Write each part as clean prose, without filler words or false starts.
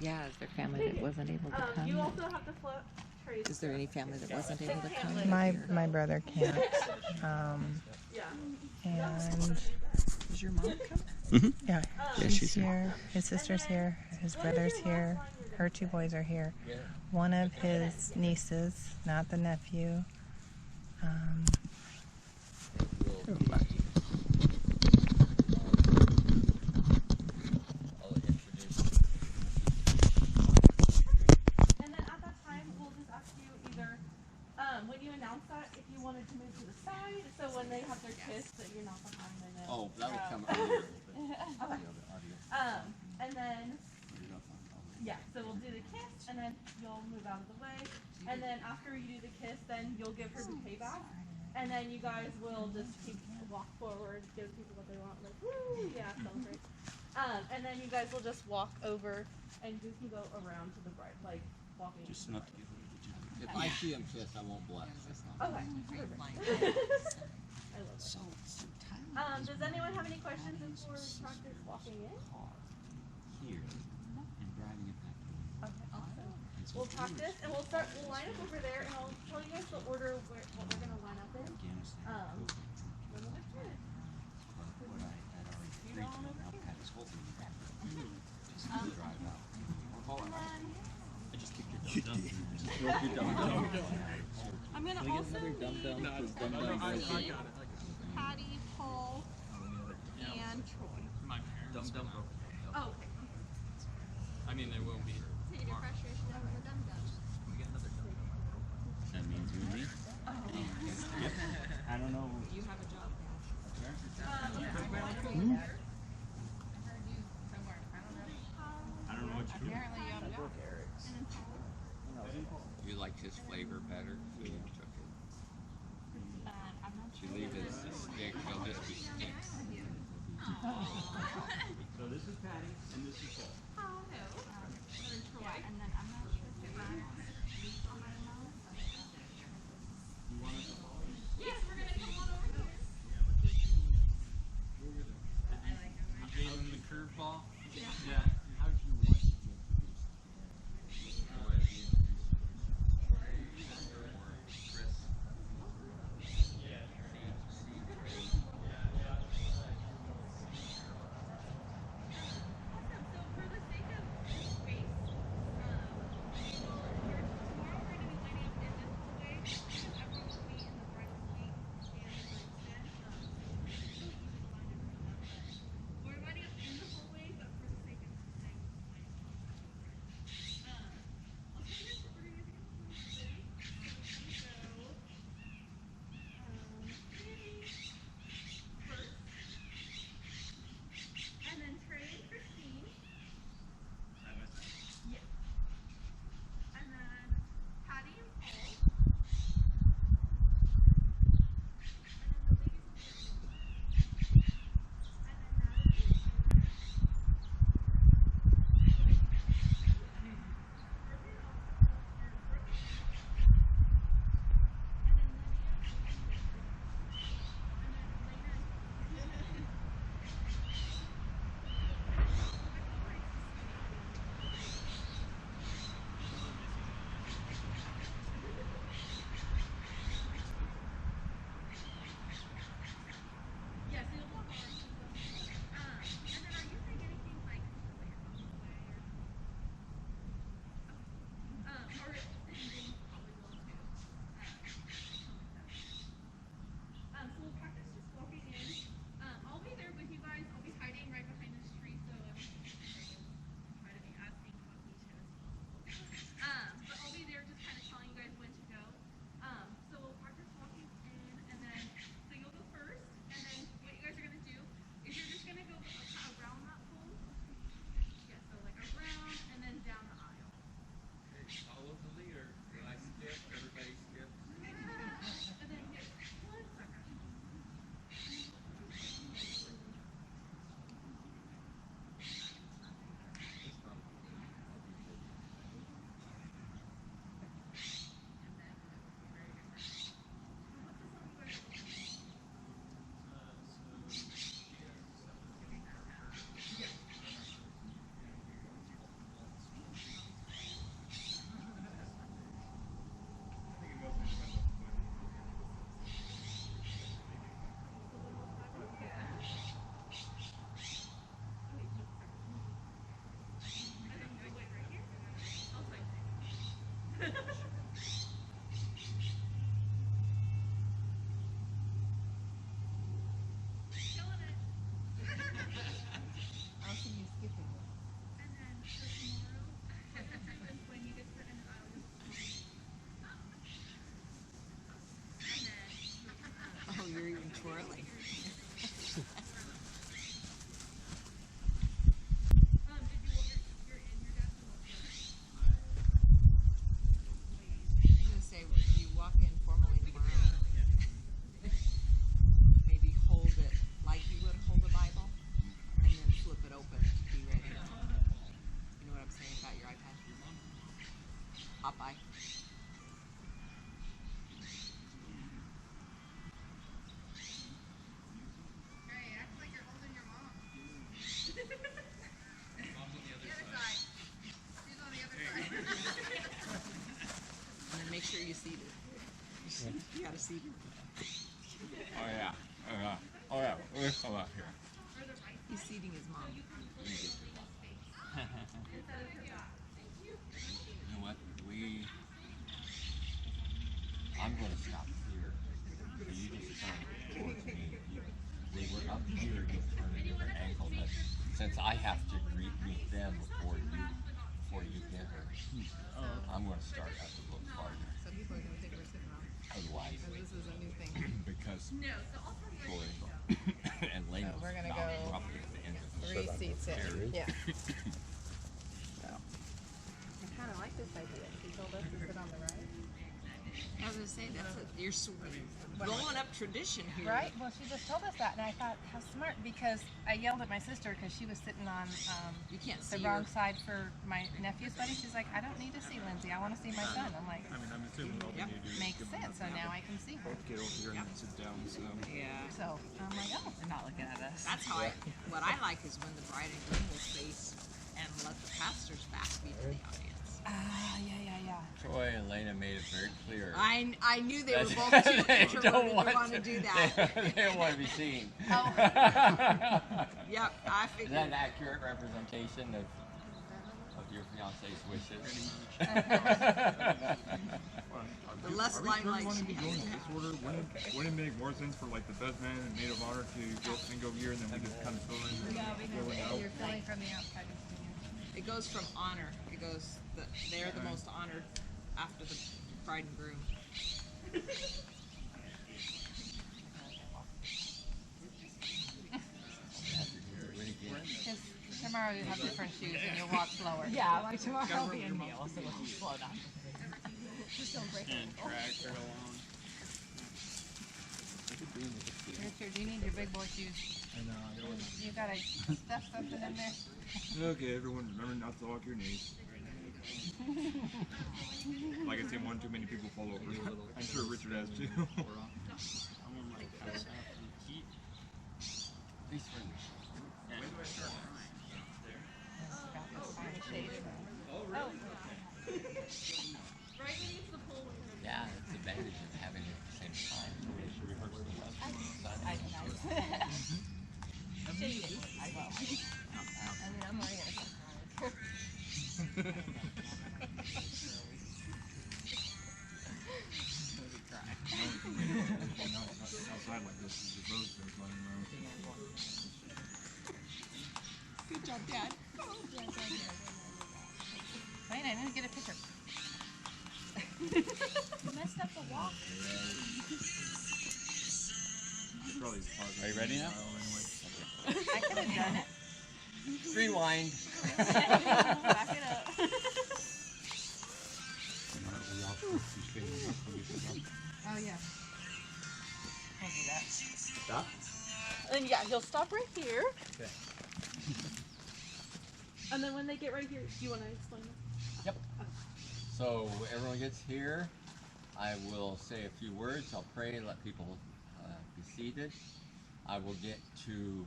Yeah, is there family that wasn't able to come? You also have to float Trey's. Is there any family that wasn't able to come? My brother can't. And Does your mom come? yeah, Yeah, she's here. His sister's here. His brother's here. Her two boys are here. One of his nieces, not the nephew. When you announce that, if you wanted to move to the side, so when they have their kiss, that you're not behind them. Oh, that would come earlier. And then, yeah, so we'll do the kiss, and then you'll move out of the way. And then after you do the kiss, then you'll give her the payback. And then you guys will just walk forward, give people what they want, like, woo, yeah, celebrate. And then you guys will just walk over, and you can go around to the bride, like, walking. Just not to give her the job. If I see him kiss, I won't bless. Okay. Perfect. I love it. So Does anyone have any questions before we practice walking in? here and driving it back. Okay, awesome. We'll practice and we'll line up over there, and I'll tell you guys the order what we're gonna line up in. When we get started. What I had already agreed to, now Pat is holding me back. Just to drive out. I just kicked your dum-dum. I'm gonna also need Patty, Paul, and Troy. My parents. Dum-dum. Oh. I mean, they will be. Take your frustration out of the dum-dums. We get another dum-dum. That means you and me? I don't know. You have a job. I don't know what you do. Apparently you have a job. You like his flavor better? So you took it. I'm not If you leave it as a stick, they'll just be sticks. So this is Patty, and this is Paul. Oh, no. And then I'm not sure if it matters. Yes, we're going to come on over here. I gave him the curveball. Yeah. How do you want to get seated. You gotta seat him. Oh yeah. Oh yeah. Let's come out here. He's seating his mom. You know what? I'm going to stop here. So you just turn towards me. When we're up here, you turn a different angle. But since I have to meet them before you get her, I'm going to start up a little farther. So people are gonna think we're sitting wrong. Otherwise, Because this is a new thing. because Troy and Alayna So we're gonna stop go roughly at the end of the 3 seats in. Yeah. I kind of like this idea. She told us to sit on the right. I was gonna say you're rolling up tradition here. Right? Well, she just told us that, and I thought, how smart, because I yelled at my sister because she was sitting on You can't the see wrong her. side for my nephew's wedding. She's like, I don't need to see Lindsay. I want to see my son. I'm like, I mean, I'm assuming all they Yep. need to do is makes give them sense. So now I can see her. get over here and then sit down. So Yeah. So I'm like, oh, They're not looking at us. That's how what I like is when the bride and groom will face and let the pastor's back be to the audience. yeah. Troy and Alayna made it very clear. I knew they were that both too they introverted to want to do that. They don't want to be seen. Oh. Yep, I Is figured. that an accurate representation of your fiance's wishes? The less are we limelight wanting she to go has in to this have. order? Wouldn't it make more sense for like the best man and maid of honor to go here and then we just kind of fill in? You're feeling from the outside. It goes from honor. It goes. They're the most honored after the bride and groom. Because tomorrow you have different shoes and you'll walk slower. Yeah, like tomorrow will be a meal, so we'll just slow down. And track right along. Richard, you need your big boy shoes. I know. I don't want You gotta stuff something in there. Okay, everyone, remember not to lock your knees. Like I said, one too many people fall over. I'm sure Richard has too. These friends. Yeah, it's the advantage of having it at the same time. We should rehearse the I'm already Outside like this is the roads that are running around. Good job, Dad. Wait, I need to get a picture. You messed up the walk. Probably positive. Are you ready now? Anyway. I could have done it. Rewind. Back it up. Oh yeah. I'll do that. Stop. And yeah, you'll stop right here. Okay. And then when they get right here, do you want to explain this? Yep. So everyone gets here. I will say a few words. I'll pray, let people be seated. I will get to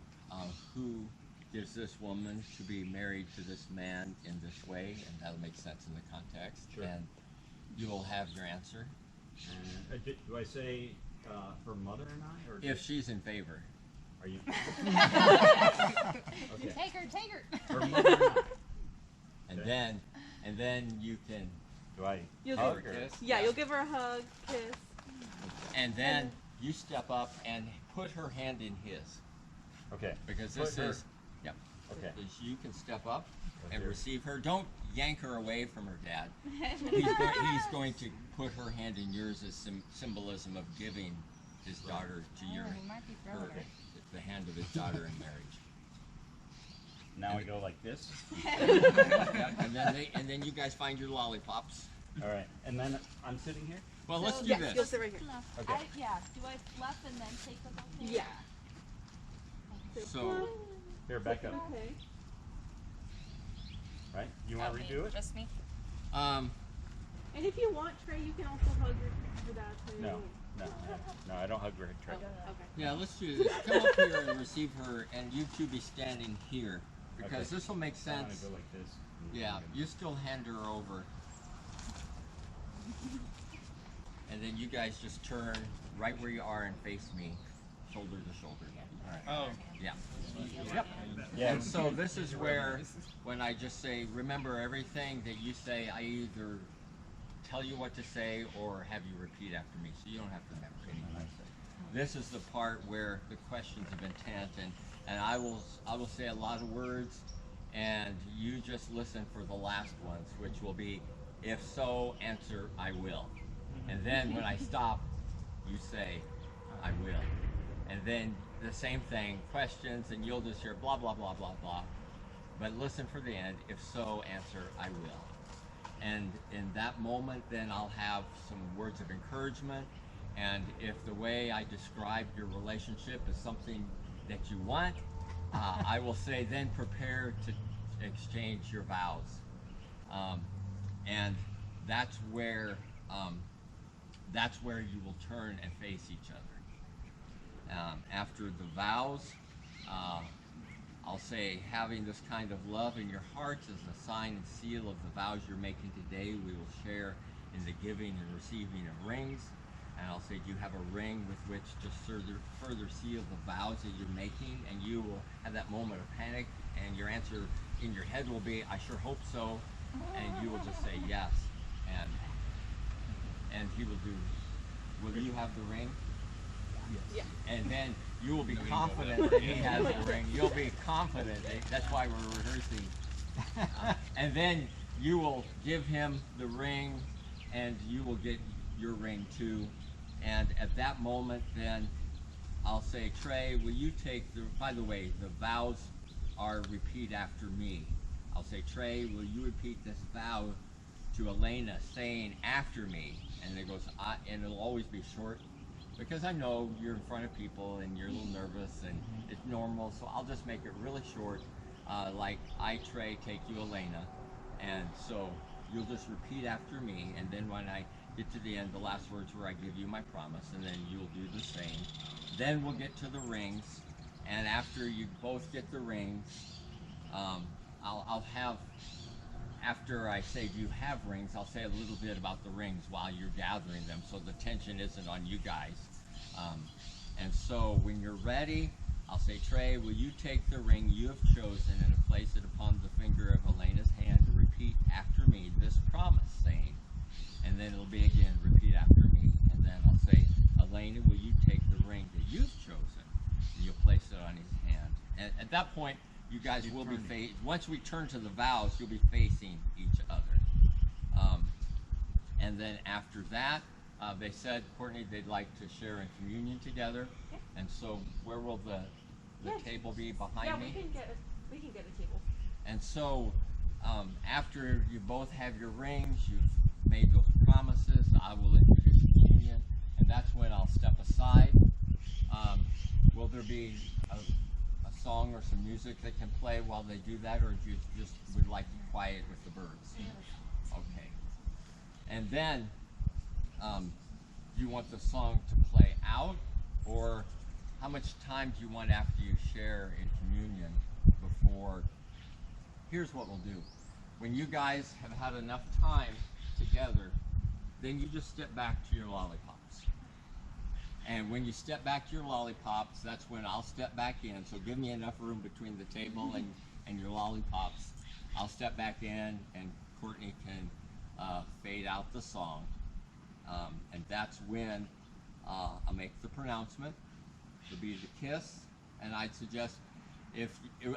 who gives this woman to be married to this man in this way, and that'll make sense in the context. Sure. And you will have your answer Do I say her mother and I, or if she's in favor. are you? Okay. Take her. Her mother and I. And Okay. then you can, Do I You'll hug give, her? yeah, you'll give her a hug, kiss. and then you step up and put her hand in his, Okay. because Put this her- is, yep. Okay. You can step up Right and here. receive her. Don't yank her away from her dad. He's going to put her hand in yours as symbolism of giving his daughter to your He might be throwing her. the hand of his daughter in marriage. Now we go like this. Yeah, and then you guys find your lollipops. All right. And then I'm sitting here. Well, let's do You'll this. sit right here. Okay. Yeah, do I left and then take the bouquet? Yeah. So Here, back up. Okay. Right. You want to redo it? Just me. And if you want, Trey, you can also hug your dad too. No. No. I don't hug her. Trey. Okay. yeah, let's do this. Come up here and receive her, and you two be standing here because Okay. this will make I want sense. to go like this. Yeah, you still hand her over. and then you guys just turn right where you are and face me, shoulder to shoulder. All right. Oh. Yeah. Yep. Yeah. And so this is where, when I just say, remember everything that you say, I either tell you what to say or have you repeat after me, so you don't have to remember anything I say. This is the part where the questions of intent, and I will say a lot of words, and you just listen for the last ones, which will be, if so, answer, I will. And then when I stop, you say, I will. And then the same thing, questions, and you'll just hear blah, blah, blah, blah, blah. But listen for the end, if so, answer, I will. And in that moment, then I'll have some words of encouragement. And if the way I describe your relationship is something that you want, I will say, then prepare to exchange your vows. And that's where you will turn and face each other. After the vows, I'll say, having this kind of love in your hearts is a sign and seal of the vows you're making today. We will share in the giving and receiving of rings. And I'll say, do you have a ring with which to further seal the vows that you're making? And you will have that moment of panic, and your answer in your head will be, I sure hope so. And you will just say yes. And he will do, will you have the ring? Yeah. And then you will be confident that he has the ring. You'll be confident. That's why we're rehearsing. And then you will give him the ring, and you will get your ring too. And at that moment, then I'll say, Trey, will you take the, by the way, the vows are repeat after me. I'll say, Trey, will you repeat this vow to Alayna, saying after me? And it goes, and it'll always be short, because I know you're in front of people and you're a little nervous and it's normal, so I'll just make it really short, like, I, Trey, take you, Alayna. And so you'll just repeat after me, and then when I get to the end, the last words where I give you my promise, and then you'll do the same. Then we'll get to the rings, and after you both get the rings, I'll have, after I say, do you have rings, I'll say a little bit about the rings while you're gathering them, so the tension isn't on you guys. And so when you're ready, I'll say, Trey, will you take the ring you have chosen and place it upon the finger of Alayna's hand to repeat after me this promise, saying, and then it'll be again, repeat after me, and then I'll say, Alayna, will you take the ring that you've chosen, and you'll place it on his hand. And at that point, you guys will be facing, once we turn to the vows, you'll be facing each other. And then after that, they said, Courtney, they'd like to share in communion together. Yeah. And so where will the table be behind Yeah, me? we can get a table. And so after you both have your rings, you've made those promises, I will introduce communion, and that's when I'll step aside. Will there be a song or some music that can play while they do that, or you just would like to quiet with the birds? Okay. And then, do you want the song to play out, or how much time do you want after you share in communion before? Here's what we'll do. When you guys have had enough time together, then you just step back to your lollipops. And when you step back to your lollipops, that's when I'll step back in. So give me enough room between the table and your lollipops. I'll step back in, and Courtney can fade out the song. And that's when I'll make the pronouncement. It'll be the kiss. And I'd suggest,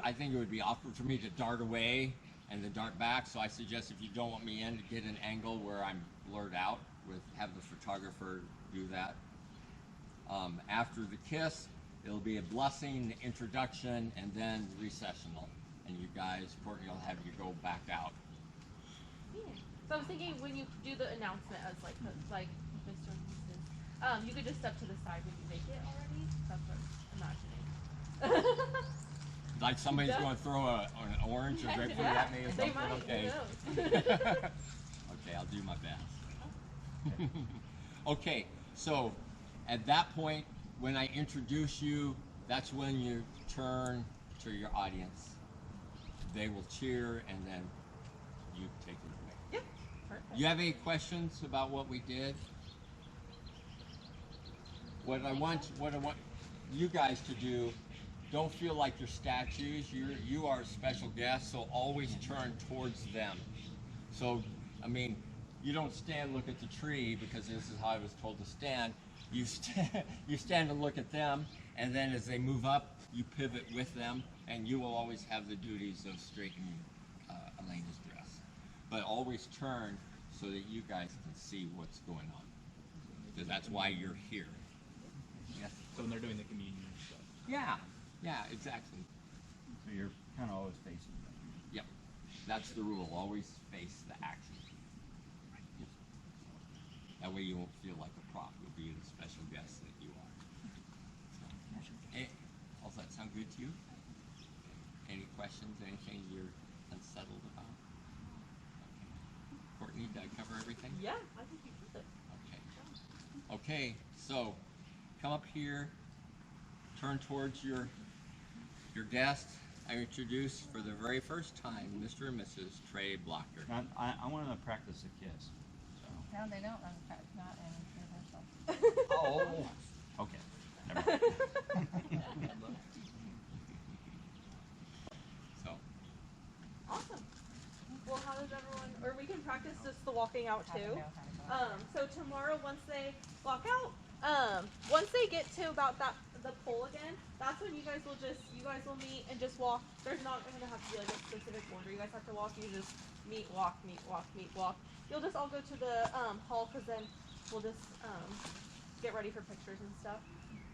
I think it would be awkward for me to dart away and then dart back. So I suggest, if you don't want me in, to get an angle where I'm blurred out, have the photographer do that. After the kiss, it'll be a blessing, introduction, and then recessional. And you guys, Courtney will have you go back out. Yeah. So I was thinking, when you do the announcement as like Mr. and Mrs., you could just step to the side when you make it already. That's what I'm imagining. Like somebody's going to throw an orange or grapefruit at me or something? They might, okay. Okay, I'll do my best. Okay, so at that point, when I introduce you, that's when you turn to your audience. They will cheer, and then you take it away. Yeah, perfect. You have any questions about what we did? what I want you guys to do, don't feel like you're statues. You are special guests, so always turn towards them. So, I mean, you don't stand look at the tree because this is how I was told to stand. You stand and look at them, and then as they move up, you pivot with them, and you will always have the duties of straightening Alayna's dress. But always turn so that you guys can see what's going on, because that's why you're here. Yes. So when they're doing the communion and stuff. Yeah, exactly. So you're kind of always facing them. Yep, that's the rule. Always face the action. Yep. That way you won't feel like a prop. You'll be the special guest that you are. So, hey, does that sound good to you? Any questions? Anything you're unsettled about? Okay. Courtney, did I cover everything? Yeah, I think you did it. Okay. Okay, so come up here, turn towards your guest. I introduce for the very first time Mr. and Mrs. Trey Blocker. I want to practice a kiss. So. No, they don't. Not in rehearsal. Oh. Okay. Never mind. So. Awesome. Well, how does everyone, or we can practice just the walking out too. So tomorrow, once they walk out, once they get to about the pole again, that's when you guys will meet and just walk. There's not going to have to be like a specific order you guys have to walk. You just meet, walk, meet, walk, meet, walk. You'll just all go to the hall, because then we'll just get ready for pictures and stuff.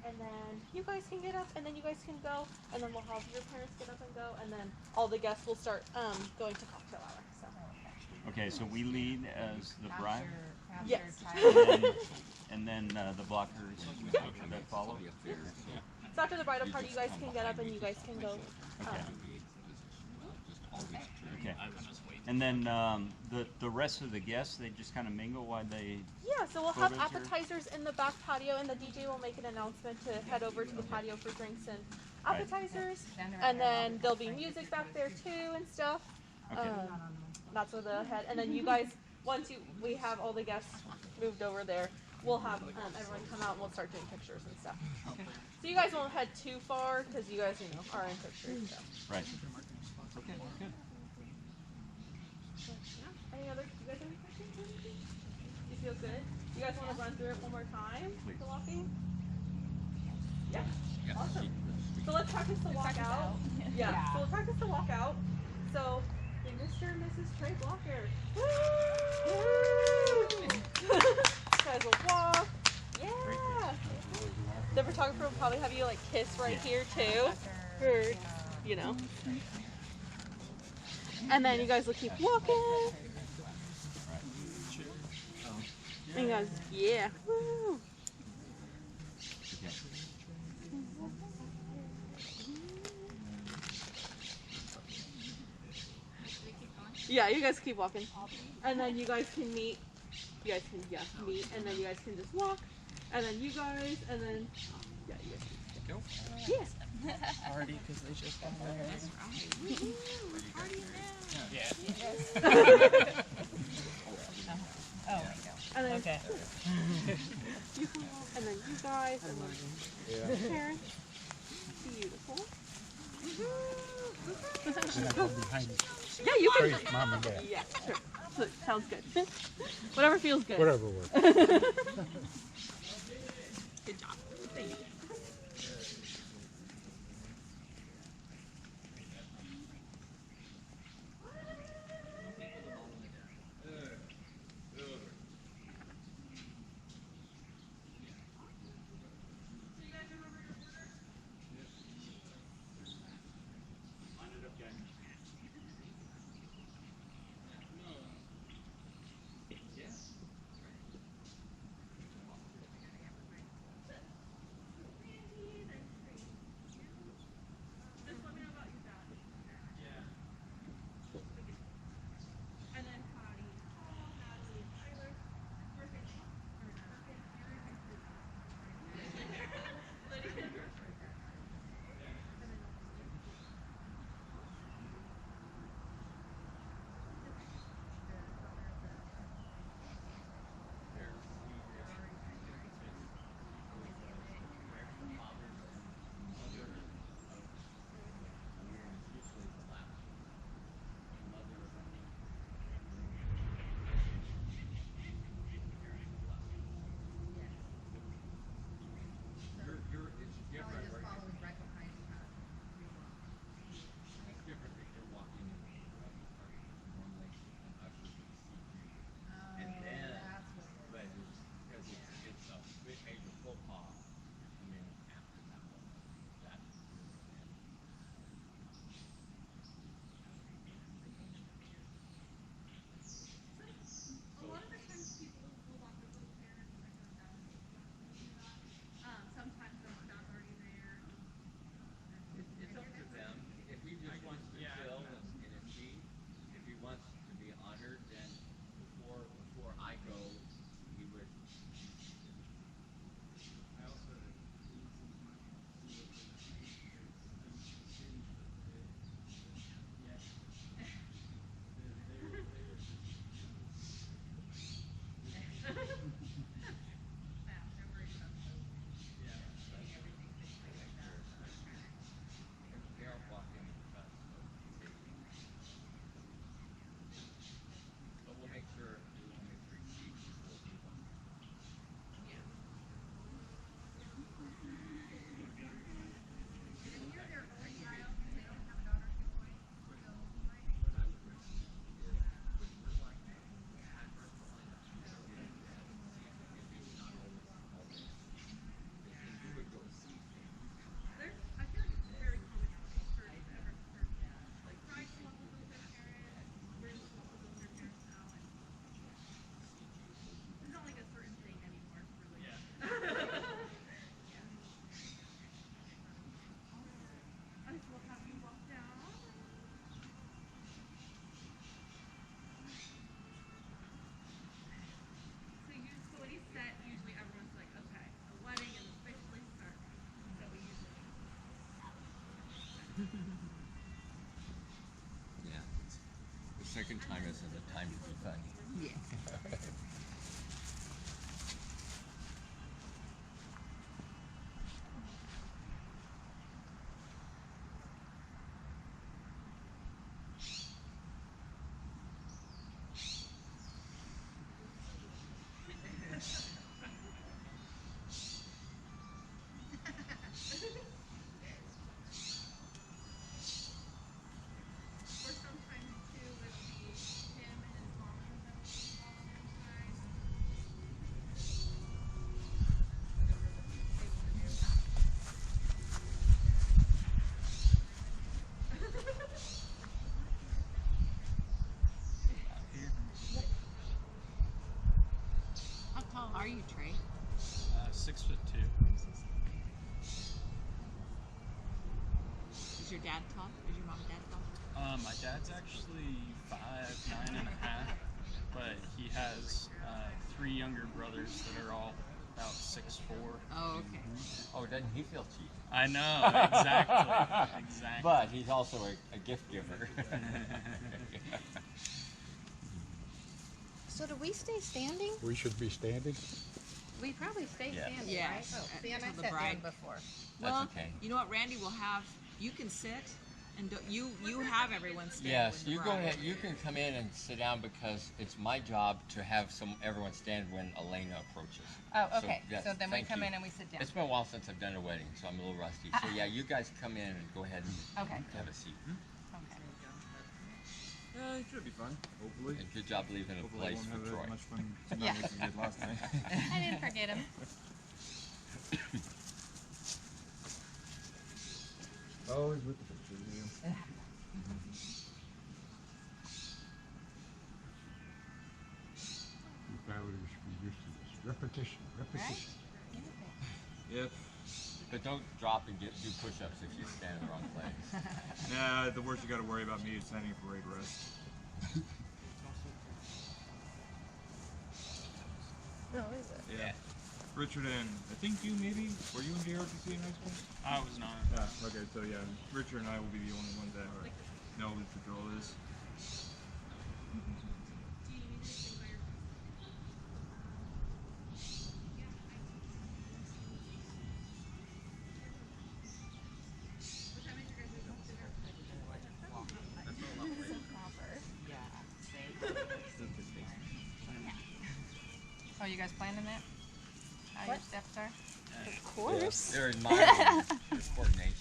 And then you guys can get up, and then you guys can go, and then we'll have your parents get up and go, and then all the guests will start going to cocktail hour. So. Okay, so we lead as the bride? Yes. And then the blockers Yep. that follow? So after the bridal party, you guys can get up and you guys can go. Okay. And then the rest of the guests, they just kind of mingle while they... Yeah, so we'll have Photos here? appetizers in the back patio, and the DJ will make an announcement to head over to the patio for drinks and appetizers. And then there'll be music back there too and stuff. Okay. That's where they'll head. And then you guys, we have all the guests moved over there, we'll have everyone come out and we'll start doing pictures and stuff. Okay. So you guys won't head too far because you guys, are in pictures. So. Right. Okay, good. Any other? You guys have any questions? Or anything? You feel good? You guys want to run through it one more time? Please. The walking? Yeah. Awesome. So let's practice the walk out. Yeah. So we'll practice the walk out. So, Mr. and Mrs. Trey Blocker. Woo! You guys will walk. Yeah. The photographer will probably have you kiss right here too. Or, And then you guys will keep walking. And you guys, yeah. Woo. Yeah, you guys keep walking. And then you guys can meet. You guys can, meet. And then you guys can just walk. And then you guys, and then, you guys can go. Yeah. Party because they just got married. Party now. Yeah. Oh, And then, okay. you can walk, and then you guys, and then your parents. Beautiful. Yeah, you can. Mom and Dad. Yeah, sure. So, sounds good. Whatever feels good. Whatever works. Good job. Thank you. second time isn't the time to be funny. Yeah. How tall are you, Trey? 6'2". Is your dad tall? Is your mom and dad tall? My dad's actually 5'9.5", but he has 3 younger brothers that are all about 6'4". Oh, okay. Oh, doesn't he feel cheap? I know, exactly. Exactly. But he's also a gift giver. So do we stay standing? We should be standing. We probably stay Yeah. standing, Yeah. right? Oh, see, and I Until the sat bride- down before. Well, okay. you know what, Randy will have. You can sit, and you have everyone stand. Yes, when the you go bride- ahead. You can come in and sit down because it's my job to have everyone stand when Alayna approaches. Oh, okay. yes, So then we thank come you. in and we sit down. It's been a while since I've done a wedding, so I'm a little rusty. So yeah, you guys come in and go ahead and Okay. have a seat. Okay. It should be fun, hopefully. And good job leaving a Hopefully I place won't for have Troy. as much fun tonight Yeah. as we did last night. I didn't forget him. Always with the pictures. Yeah. You probably should be used to this. Repetition, repetition. Yep. But don't drop and do push-ups if you stand in the wrong place. Nah, the worst you gotta worry about me is standing for parade rest. No, is it? Yeah. Richard and I think you maybe were you in JRTC in high school? I was not. Yeah. Okay. So yeah, Richard and I will be the only ones that know what the drill is. Oh, you guys planning that? How your steps are? Of course. They're admiring your coordination.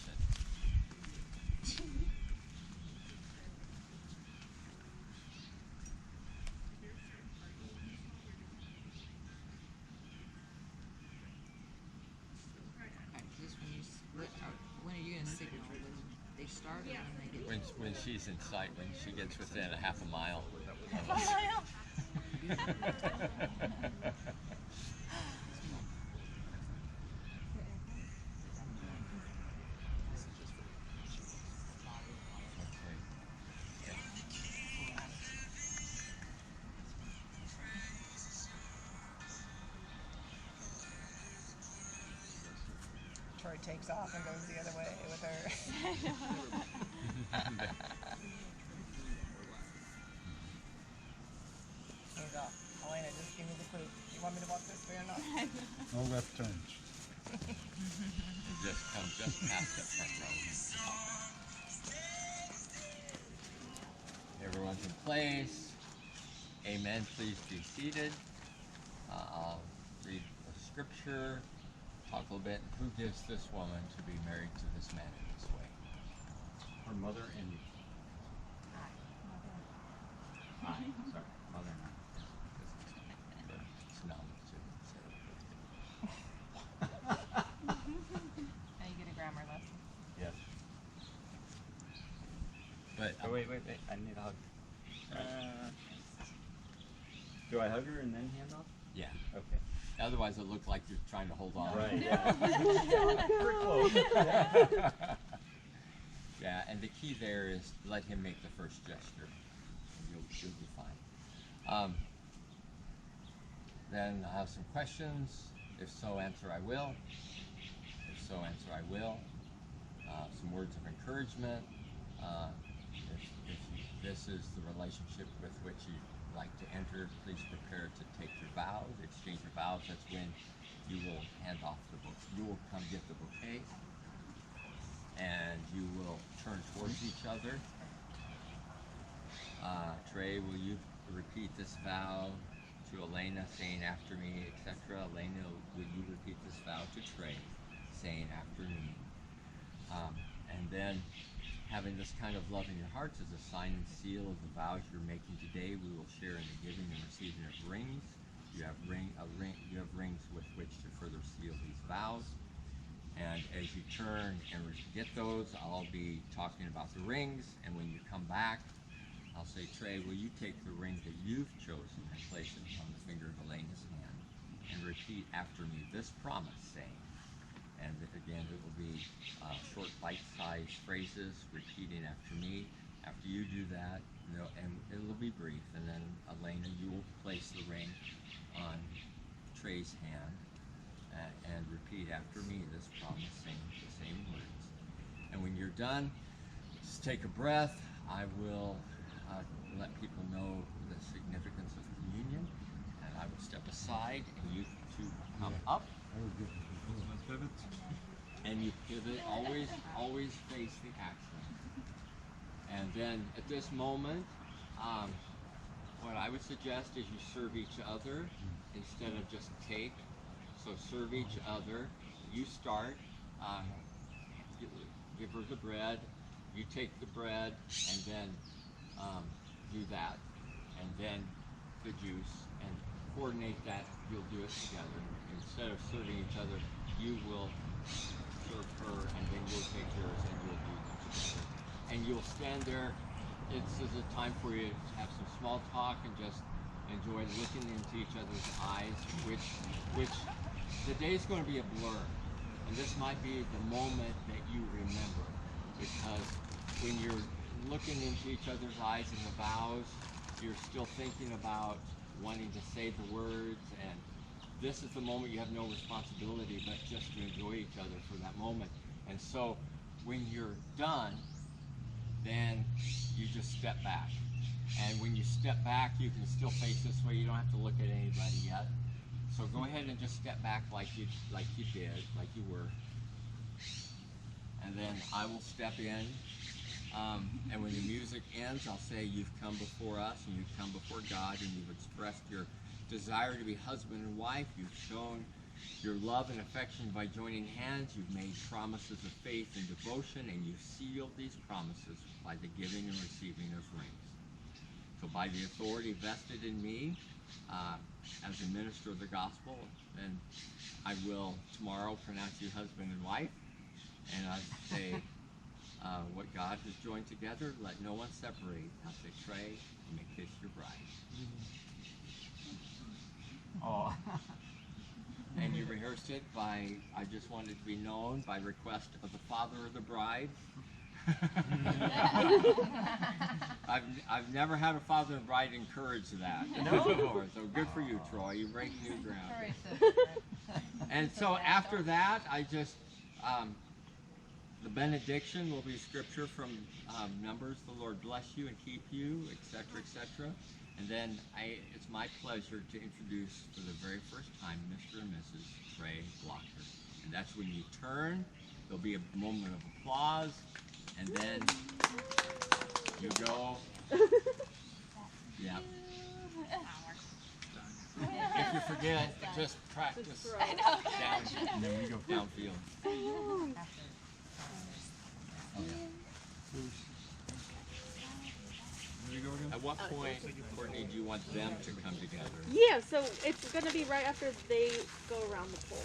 Just when are you gonna signal? When they start or when they get? When she's in sight, when she gets within a half a mile. Troy takes off and goes the other way with her. He's off. Alayna, just give me the clue. You want me to walk this way or not? No left turns. Just come just past the front row. Everyone's in place. Amen. Please be seated. I'll read a scripture. Talk a little bit. Who gives this woman to be married to this man in this way? Her mother and I. Sorry, mother and I. It's not much Now you get a grammar lesson. Yes. But Oh, wait. I need a hug. Do I hug her and then hand off? yeah. Okay. Otherwise, it looked like you're trying to hold on. Right. Yeah. We're close. Yeah, and the key there is let him make the first gesture. And you'll be fine. Then I'll have some questions. If so, answer I will. If so, answer I will. Some words of encouragement. If you this is the relationship with which you like to enter. Please prepare to take your vows, exchange your vows. That's when you will hand off the books. You will come get the bouquet, and you will turn towards each other. Trey, will you repeat this vow to Alayna, saying after me, etc.? Alayna, will you repeat this vow to Trey, saying after me? And then, having this kind of love in your hearts as a sign and seal of the vows you're making today, we will share in the giving and receiving of rings. You have rings with which to further seal these vows. And as you turn and get those, I'll be talking about the rings. And when you come back, I'll say, Trey, will you take the ring that you've chosen and place it on the finger of Alayna's hand and repeat after me this promise, saying, and again, it will be short, bite-sized phrases repeating after me. After you do that, and it will be brief, and then Alayna, you will place the ring on Trey's hand and repeat after me this promise, saying the same words. And when you're done, just take a breath. I will let people know the significance of communion, and I will step aside, and you two come up. And you pivot, always face the action. And then at this moment, what I would suggest is you serve each other instead of just take. So serve each other. You start, give her the bread, you take the bread, and then do that, and then the juice, and coordinate that. You'll do it together. Instead of serving each other, you will serve her, and then you'll take yours, and you'll do them together. And you'll stand there. This is a time for you to have some small talk and just enjoy looking into each other's eyes, which the day's going to be a blur. And this might be the moment that you remember, because when you're looking into each other's eyes in the vows, you're still thinking about wanting to say the words, and this is the moment you have no responsibility but just to enjoy each other for that moment. And so when you're done, then you just step back. And when you step back, you can still face this way. You don't have to look at anybody yet. So go ahead and just step back like you did, like you were. And then I will step in. And when the music ends, I'll say, you've come before us, and you've come before God, and you've expressed your desire to be husband and wife. You've shown your love and affection by joining hands. You've made promises of faith and devotion, and you've sealed these promises by the giving and receiving of rings. So by the authority vested in me as a minister of the gospel, then I will tomorrow pronounce you husband and wife, and I say, what God has joined together, let no one separate. I'll say, Trey, you may kiss your bride. Oh. And you rehearsed it by, I just wanted to be known by request of the father of the bride. I've never had a father and bride encourage that. No. So good for you, Troy. You break new ground. And so after that, I just, the benediction will be scripture from Numbers. The Lord bless you and keep you, etc., etc. And then it's my pleasure to introduce for the very first time Mr. and Mrs. Trey Blocker. And that's when you turn, there'll be a moment of applause, and then you go. Yeah. If you forget, just practice down, and then we go downfield. Oh, yeah. At what point, Courtney, do you want them to come together? Yeah, so it's going to be right after they go around the pole.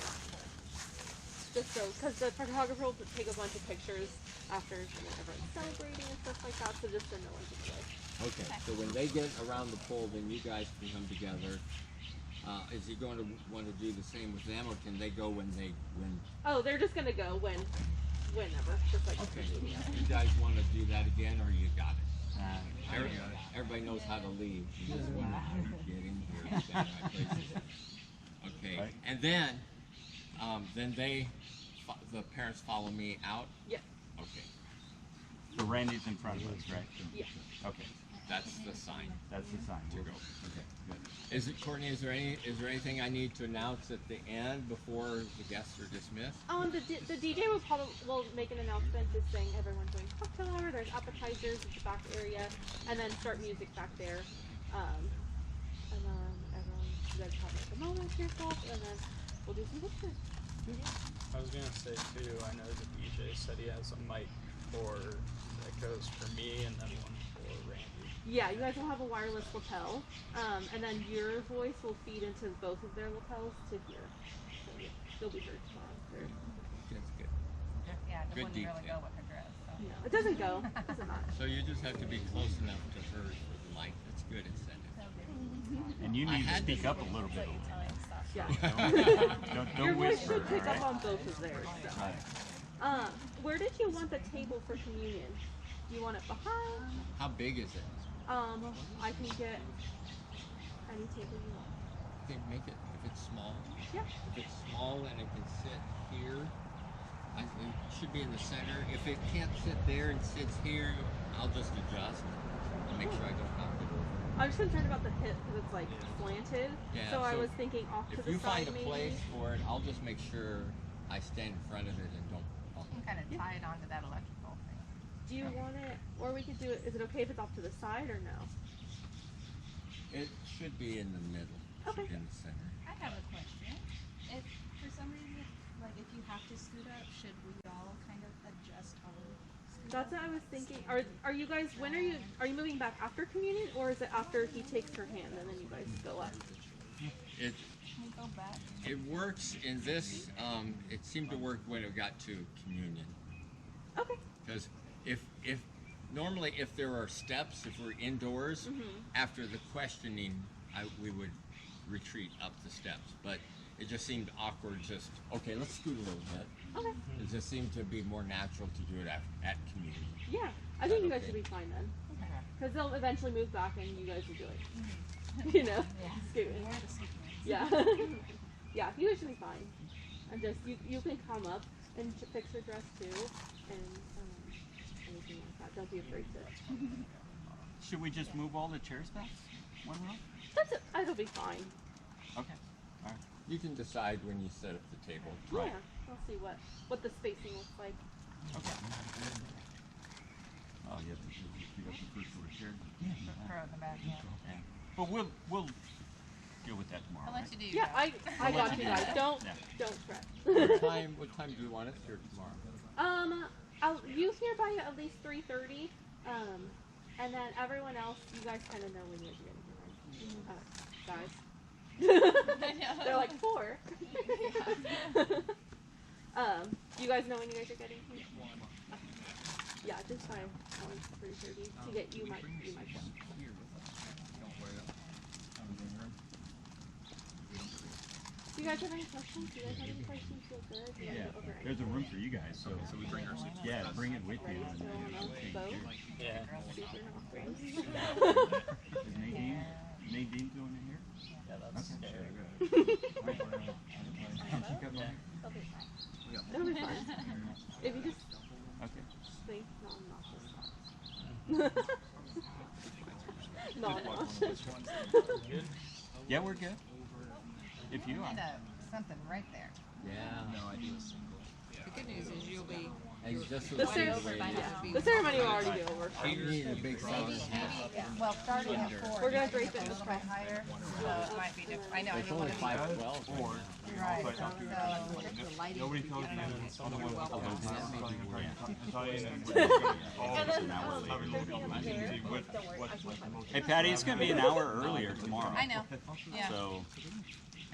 Just so, because the photographer will take a bunch of pictures after everyone's celebrating and stuff like that, so just to know when to play. Okay, so when they get around the pole, then you guys can come together. Is he going to want to do the same with them, or can they go when? Oh, they're just going to go whenever. Just like okay, you guys want to do that again, or you got it? Everybody knows how to leave. You just want to get in here, stand right places. Okay, right. And then the parents follow me out? Yeah. Okay. So Randy's in front of us, right? Yeah. Okay. That's the sign That's the sign. to go. Okay, good. Is it, Courtney, is there anything I need to announce at the end before the guests are dismissed? The DJ will make an announcement just saying everyone's doing cocktail hour. There's appetizers at the back area, and then start music back there. And then everyone, you guys have like a moment to yourself, and then we'll do some pictures. I was gonna say too. I know the DJ said he has a mic that goes for me and then one for Randy. Yeah, you guys will have a wireless lapel, and then your voice will feed into both of their lapels to hear. So you'll be heard tomorrow. That's good. Yeah, it Good wouldn't really detail. go with her dress. So. No, it doesn't go. It doesn't matter. So you just have to be close enough to her for the mic. That's good incentive. And you I need to had speak to- up a little bit. Yeah. Don't Your voice whisper. should pick right? up on both of theirs. So. Right. Where did you want the table for communion? Do you want it behind? How big is it? I can get any table you want. Okay, make it if it's small. Yeah. If it's small and it can sit here, it should be in the center. If it can't sit there and sits here, I'll just adjust and make sure I don't knock it over. I'm just concerned about the hip because it's like slanted. Yeah, so I so was thinking off to If the you side find a maybe. place for it, I'll just make sure I stand in front of it and don't bump You it. can kind of tie it onto that electrical thing. Do you want it, or we could do it? Is it okay if it's off to the side or no? It should be in the middle, Okay. in the center. I have a question. If for some reason, like if you have to scoot up, should we all kind of adjust our scoot That's up? what I was thinking. Are you guys? When are you moving back after communion, or is it after he takes her hand and then you guys go up? It Can we go back? it works in this. It seemed to work when it got to communion. Okay. Because if normally if there are steps, if we're indoors, after the questioning, we would retreat up the steps. But it just seemed awkward. Just okay, let's scoot a little bit. Okay. It just seemed to be more natural to do it at communion. Yeah, I think you guys Okay. should be fine then. Because they'll eventually move back and you guys will do it. You know, scooting. Yeah. Yeah, you guys should be fine. And just you can come up and fix your dress too, and anything like that. Don't be afraid to. Should we just move all the chairs back one row? That's it. It'll be fine. Okay. All right. You can decide when you set up the table. Right. Yeah, we'll see what the spacing looks like. Okay. Oh, you have to pick up the first floor chair. Throw it in the back. Yeah. Yeah. But we'll deal with that tomorrow. I'll let you do your Yeah, best. I I'll let got you you do guys. that. Don't Yeah. fret. What time do you want us here tomorrow? I'll you here by at least 3:30. And then everyone else, you guys kind of know when you're getting here, guys. They're like 4. You guys know when you guys are getting here? Yeah, just by 3:30 to get you might go. Do you guys have any questions? Do you guys have any questions? Feel good? Do you Yeah. wanna go over There's a anything? room for you guys, so we bring our seats. Yeah, bring it with you. And, Both? Yeah. Super not gross. Is Nadine doing it here? Yeah, that's Okay. scary. It'll be fine. If you just Okay. think non-nauseous thoughts. Non-nauseous. Yeah, we're good. If you are. And something right there. Yeah. No, I do a single. The good news is you'll be And just so The, that cer- way, yeah. The ceremony will already be over. I need a big southern hat. Well, starting at 4. We're gonna it's drape it a little bit higher, so it might be different. I know. It's you only wanna be- 5:12. Right. the lighting. Nobody told you otherwise. Hey, Patty, it's going to be an hour earlier tomorrow. I know. Yeah. So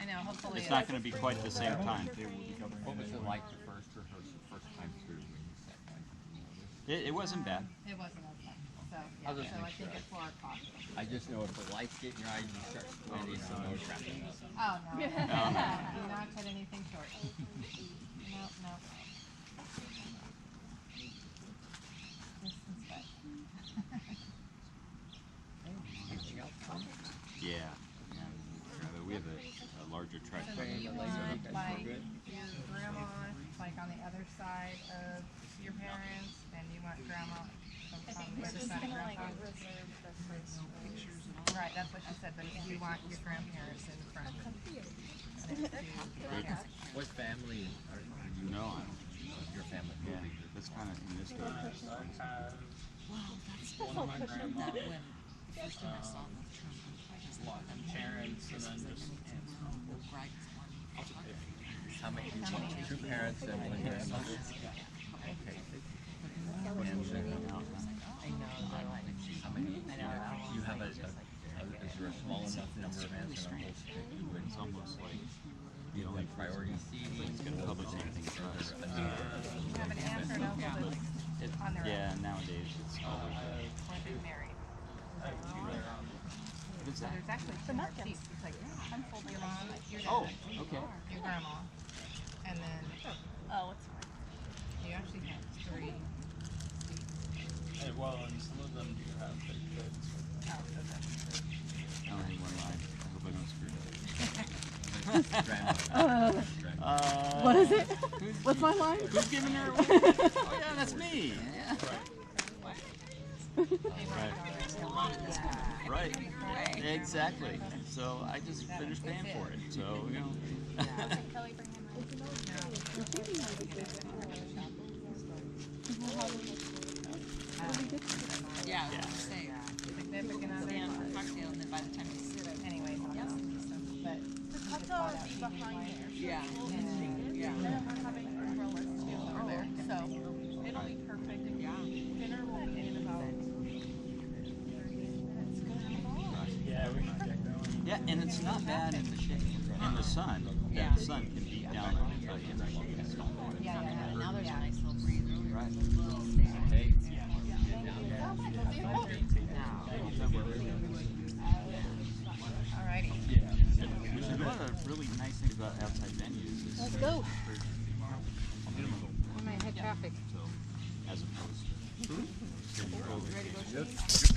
I know. Hopefully it's not going to be quite the same time. What was it like the first rehearsal, first time through when you sat down? It wasn't bad. It wasn't as bad. So yeah. I'll just So I make think sure. it's for our cost. I just know if the lights get in your eyes, you start sweating, so no traffic. Oh no. Do not cut anything short. No, no. Just inspect. Anything else, Tom? Yeah. We have a larger track. So do you want like your grandma like on the other side of your parents, and you want grandma on the other side of grandpa? Right, that's what she said, but if you want your grandparents in front. What family are you? No, I don't. Your family? Yeah, that's kind of in this case. I have one of my grandmas, a lot of parents, and then just How many? Two parents and one grandmother. Okay. And how many? You have is there a small enough number of aunts and uncles that you would? It's almost like, You know, like priority seating. it's going to public anything for us. You have an aunt or an uncle that's on their own. Yeah, nowadays it's always Or they're married. what is that? There's actually two more seats. It's like unfold your mom, your dad, Oh, okay. your grandma, and then Oh, it's fine. you actually have three. well, and some of them do have their kids. I don't need one line. I hope I don't screw it What is it? Who's, What's my line? who's giving her away? Oh yeah, that's me. Yeah. Right. Exactly. So I just finished paying for it. So, you know. Yeah, I was gonna say, Significant other. stand for cocktail, and then by the time you sit, Anyways, but The cocktail will be behind there. yeah, yeah. And then we're having umbrellas too over there, so it'll be perfect. Yeah. Dinner will be in about 30 minutes. Yeah, we can get going. Yeah, and it's not bad in the shade. In the sun. Yeah. The sun can beat down on it. But in the shade, it's not bad. Yeah, now there's a nice little breeze earlier. Right. Hey. alrighty. Which is one of the really nice things about outside venues is Let's go. minimal. I might hit traffic. So, as opposed to Ready to go? Yep.